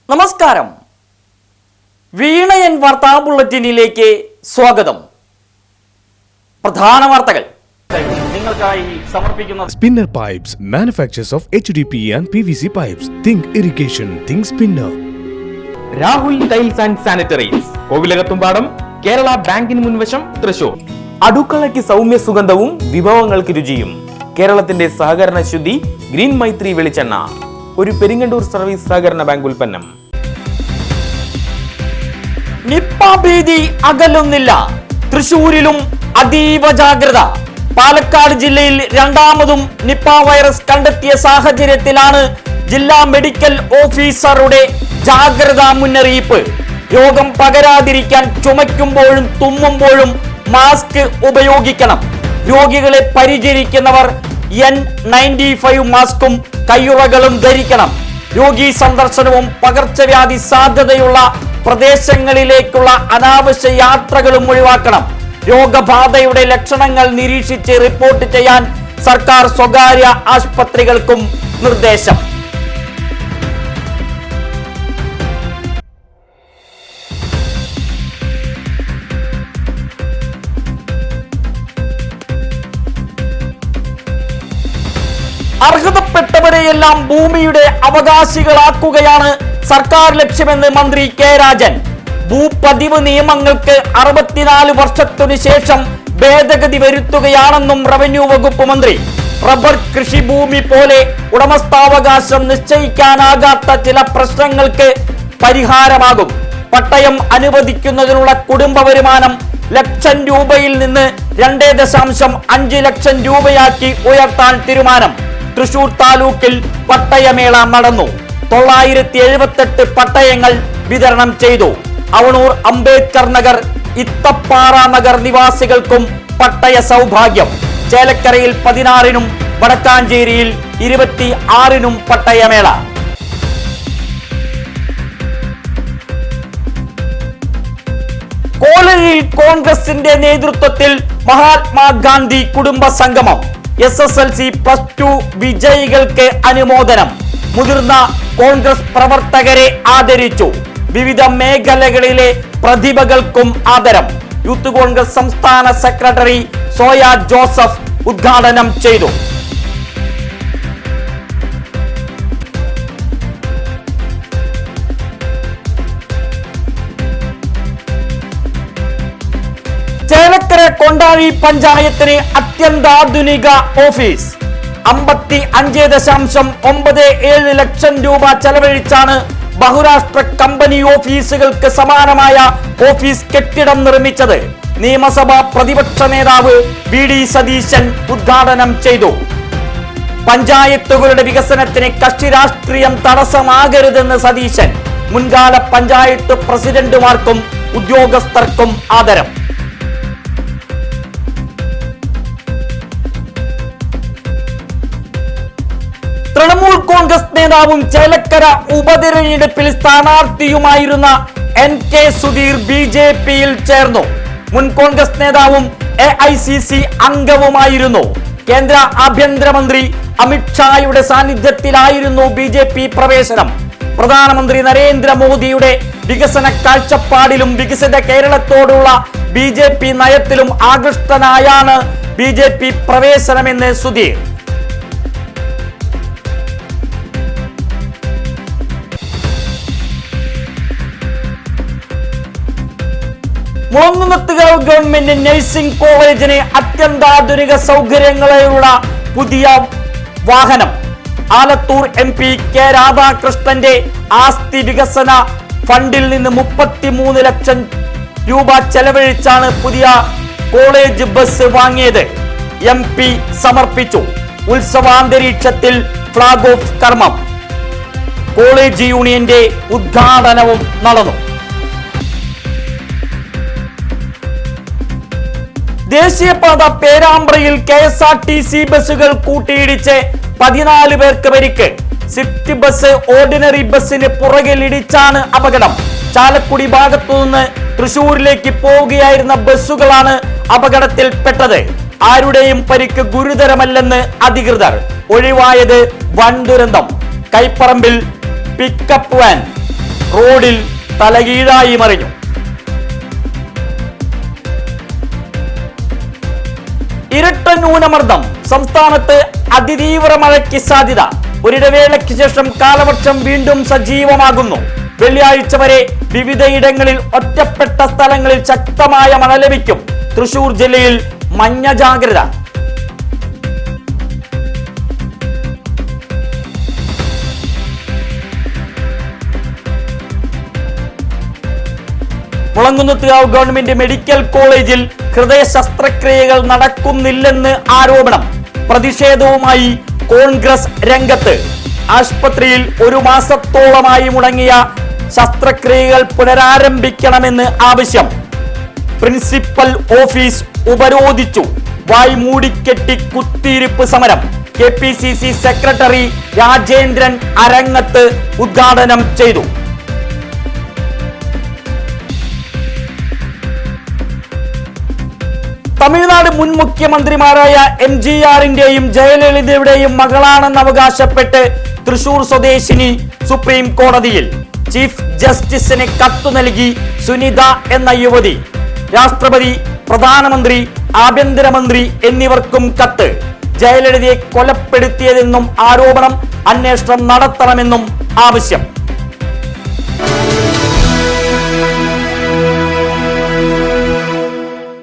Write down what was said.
നമസ്കാരം. വീണയൻ വാർത്താ ബുള്ളറ്റിനിലേക്ക് സ്വാഗതം. പ്രധാന വാർത്തകൾ നിങ്ങൾക്കായി സമർപ്പിക്കുന്നത് Spinner Pipes, manufacturers of HDPE and PVC pipes. Think irrigation, think Spinner. Rahul tiles and sanitaries, Kovilakathumpadam, Kerala ബാങ്കിന് മുൻവശം, തൃശൂർ. അടുക്കളയ്ക്ക് സൗമ്യ സുഗന്ധവും വിഭവങ്ങൾക്ക് രുചിയും. കേരളത്തിന്റെ സഹകരണ ശുദ്ധി ഗ്രീൻ മൈത്രി വെളിച്ചെണ്ണ, ഒരു പെരിങ്ങണ്ടൂർ സർവീസ് സഹകരണ ബാങ്ക് ഉൽപ്പന്നം. നിപ്പ ഭീതി അകലുന്നില്ല. തൃശൂരിലും അതീവ ജാഗ്രത. പാലക്കാട് ജില്ലയിൽ രണ്ടാമതും നിപ്പ വൈറസ് കണ്ടെത്തിയ സാഹചര്യത്തിലാണ് ജില്ലാ മെഡിക്കൽ ഓഫീസറുടെ ജാഗ്രതാ മുന്നറിയിപ്പ്. രോഗം പകരാതിരിക്കാൻ ചുമയ്ക്കുമ്പോഴും തുമ്മുമ്പോഴും മാസ്ക് ഉപയോഗിക്കണം. രോഗികളെ പരിചരിക്കുന്നവർ N95 മാസ്കും കയ്യുറകളും ധരിക്കണം. രോഗി സന്ദർശനവും പകർച്ചവ്യാധി സാധ്യതയുള്ള പ്രദേശങ്ങളിലേക്കുള്ള അനാവശ്യ യാത്രകളും ഒഴിവാക്കണം. രോഗബാധയുടെ ലക്ഷണങ്ങൾ നിരീക്ഷിച്ച് റിപ്പോർട്ട് ചെയ്യാൻ സർക്കാർ സ്വകാര്യ ആശുപത്രികൾക്കും നിർദ്ദേശം. അർഹതപ്പെട്ടവരെയെല്ലാം ഭൂമിയുടെ അവകാശികളാക്കുകയാണ് സർക്കാർ ലക്ഷ്യമെന്ന് മന്ത്രി കെ രാജൻ. ഭൂപതിവ് നിയമങ്ങൾക്ക് 64 വർഷത്തിനു ശേഷം ഭേദഗതി വരുത്തുകയാണെന്നും റവന്യൂ വകുപ്പ് മന്ത്രി. റബ്ബർ കൃഷിഭൂമി പോലെ ഉടമസ്ഥാവകാശം നിശ്ചയിക്കാനാകാത്ത ചില പ്രശ്നങ്ങൾക്ക് പരിഹാരമാകും. പട്ടയം അനുവദിക്കുന്നതിനുള്ള കുടുംബ വരുമാനം ലക്ഷം രൂപയിൽ നിന്ന് 2.5 ലക്ഷം രൂപയാക്കി ഉയർത്താൻ തീരുമാനം. തൃശൂർ താലൂക്കിൽ പട്ടയമേള നടന്നു. 978 പട്ടയങ്ങൾ വിതരണം ചെയ്തു. അവണൂർ, അംബേദ്കർ നഗർ, ഇത്തപ്പാറ നഗർ നിവാസികൾക്കും പട്ടയ സൗഭാഗ്യം. ചേലക്കരയിൽ 16-നും വടക്കാഞ്ചേരിയിൽ 26-നും പട്ടയമേള. കോളേജിൽ കോൺഗ്രസിന്റെ നേതൃത്വത്തിൽ മഹാത്മാഗാന്ധി കുടുംബ സംഗമം. SSLC +2 വിജയികൾക്ക് അനുമോദനം. മുതിർന്ന കോൺഗ്രസ് പ്രവർത്തകരെ ആദരിച്ചു. വിവിധ മേഖലകളിലെ പ്രതിഭകൾക്കും ആദരം. യൂത്ത് കോൺഗ്രസ് സംസ്ഥാന സെക്രട്ടറി സോയ ജോസഫ് ഉദ്ഘാടനം ചെയ്തു. ചേലക്കര കൊണ്ടാഴി പഞ്ചായത്തിന് അത്യന്താധുനിക ഓഫീസ്. 55.97 ലക്ഷം രൂപ ചെലവഴിച്ചാണ് ബഹുരാഷ്ട്ര കമ്പനി ഓഫീസുകൾക്ക് സമാനമായ ഓഫീസ് കെട്ടിടം നിർമ്മിച്ചത്. നിയമസഭാ പ്രതിപക്ഷ നേതാവ് VD സതീശൻ ഉദ്ഘാടനം ചെയ്തു. പഞ്ചായത്തുകളുടെ വികസനത്തിന് കക്ഷി രാഷ്ട്രീയം തടസ്സമാകരുതെന്ന് സതീശൻ. മുൻകാല പഞ്ചായത്ത് പ്രസിഡന്റുമാർക്കും ഉദ്യോഗസ്ഥർക്കും ആദരം. തൃണമൂൽ കോൺഗ്രസ് നേതാവും ചേലക്കര ഉപതെരഞ്ഞെടുപ്പിൽ സ്ഥാനാർത്ഥിയുമായിരുന്ന NK സുധീർ BJPയിൽ ചേർന്നു. മുൻ കോൺഗ്രസ് നേതാവും AICC അംഗവുമായിരുന്നു. കേന്ദ്ര ആഭ്യന്തരമന്ത്രി അമിത്ഷായുടെ സാന്നിധ്യത്തിലായിരുന്നു BJP പ്രവേശനം. പ്രധാനമന്ത്രി നരേന്ദ്രമോദിയുടെ വികസന കാഴ്ചപ്പാടിലും വികസിത കേരളത്തോടുള്ള BJP നയത്തിലും ആകൃഷ്ടനായാണ് BJP പ്രവേശനമെന്ന് സുധീർ. മുളങ്ങുന്നത്തുകാവ് ഗവൺമെന്റ് നഴ്സിംഗ് കോളേജിന് അത്യന്താധുനിക സൗകര്യങ്ങളുള്ള പുതിയ വാഹനം. ആലത്തൂർ MP കെ രാധാകൃഷ്ണന്റെ ആസ്തി വികസന ഫണ്ടിൽ നിന്ന് 33 ലക്ഷം രൂപ ചെലവഴിച്ചാണ് പുതിയ കോളേജ് ബസ് വാങ്ങിയത്. MP സമർപ്പിച്ചു. ഉത്സവാന്തരീക്ഷത്തിൽ ഫ്ലാഗ് ഓഫ് കർമ്മം. കോളേജ് യൂണിയന്റെ ഉദ്ഘാടനവും നടന്നു. ദേശീയപാത പേരാമ്പ്രയിൽ KSRTC ബസ്സുകൾ കൂട്ടിയിടിച്ച് 14 പേർക്ക് പരിക്ക്. സ്വിഫ്റ്റ് ബസ് ഓർഡിനറി ബസ്സിന് പുറകിൽ ഇടിച്ചാണ് അപകടം. ചാലക്കുടി ഭാഗത്തുനിന്ന് തൃശൂരിലേക്ക് പോവുകയായിരുന്ന ബസ്സുകളാണ് അപകടത്തിൽപ്പെട്ടത്. ആരുടെയും പരിക്ക് ഗുരുതരമല്ലെന്ന് അധികൃതർ. ഒഴിവായത് വൻ ദുരന്തം. കൈപ്പറമ്പിൽ പിക്കപ്പ് വാൻ റോഡിൽ തലകീഴായി മറിഞ്ഞു. ഇരട്ട ന്യൂനമർദ്ദം. സംസ്ഥാനത്ത് അതിതീവ്ര മഴയ്ക്ക് സാധ്യത. ഒരിടവേളയ്ക്ക് ശേഷം കാലവർഷം വീണ്ടും സജീവമാകുന്നു. വെള്ളിയാഴ്ച വരെ വിവിധയിടങ്ങളിൽ ഒറ്റപ്പെട്ട സ്ഥലങ്ങളിൽ ശക്തമായ മഴ ലഭിക്കും. തൃശൂർ ജില്ലയിൽ മഞ്ഞ ജാഗ്രത. മുളങ്കുന്നത്തുകാവ് ഗവൺമെന്റ് മെഡിക്കൽ കോളേജിൽ ഹൃദയ ശസ്ത്രക്രിയകൾ നടക്കുന്നില്ലെന്ന് ആരോപണം. പ്രതിഷേധവുമായി കോൺഗ്രസ് രംഗത്ത്. ആശുപത്രിയിൽ 1 മാസത്തോളമായി മുടങ്ങിയ ശസ്ത്രക്രിയകൾ പുനരാരംഭിക്കണമെന്ന് ആവശ്യം. പ്രിൻസിപ്പൽ ഓഫീസ് ഉപരോധിച്ചു. വായ് മൂടിക്കെട്ടി കുത്തിയിരിപ്പ് സമരം. KPCC സെക്രട്ടറി രാജേന്ദ്രൻ അരങ്ങത്ത് ഉദ്ഘാടനം ചെയ്തു. തമിഴ്നാട് മുൻ മുഖ്യമന്ത്രിമാരായ MGRന്റെയും ജയലളിതയുടെയും മകളാണെന്ന് അവകാശപ്പെട്ട് തൃശൂർ സ്വദേശിനി സുപ്രീം കോടതിയിൽ. ചീഫ് ജസ്റ്റിസിന് കത്തു നൽകി സുനിത എന്ന യുവതി. രാഷ്ട്രപതി, പ്രധാനമന്ത്രി, ആഭ്യന്തരമന്ത്രി എന്നിവർക്കും കത്ത്. ജയലളിതയെ കൊലപ്പെടുത്തിയതെന്നും ആരോപണം. അന്വേഷണം നടത്തണമെന്നും ആവശ്യം.